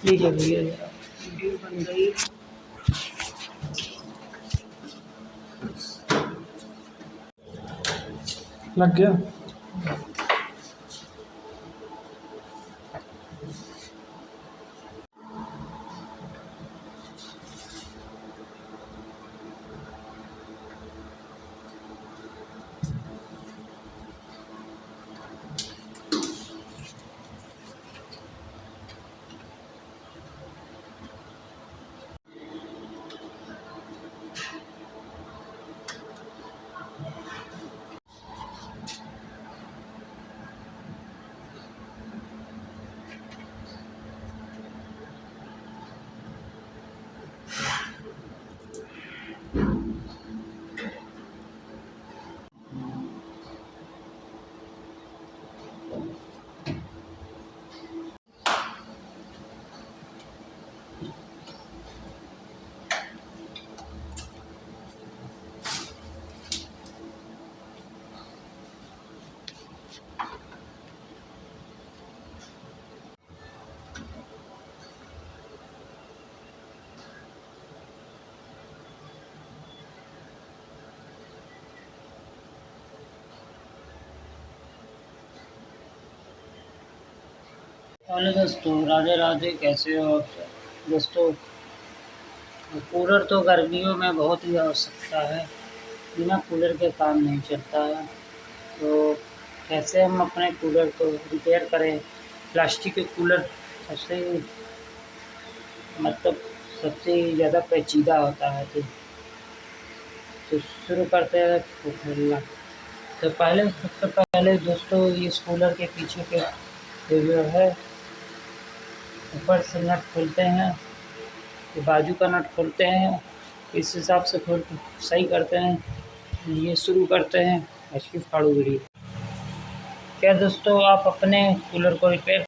लीजिए भैया वीडियो बन गई। लग गया। हेलो दोस्तों, राधे राधे। कैसे हो आप सब दोस्तों? कूलर तो गर्मियों में बहुत ही आवश्यकता है, बिना कूलर के काम नहीं चलता है। तो कैसे हम अपने कूलर को रिपेयर करें? प्लास्टिक के कूलर सबसे मतलब सबसे ज़्यादा पेचीदा होता है। तो शुरू करते हैं तो खोलना। तो सबसे पहले दोस्तों इस कूलर के पीछे के जो है ऊपर से नट खोलते हैं, तो बाजू का नट खोलते हैं, इस हिसाब से खोल सही करते हैं। ये शुरू करते हैं। अच्छी फाड़ू वीडियो। क्या दोस्तों आप अपने कूलर को रिपेयर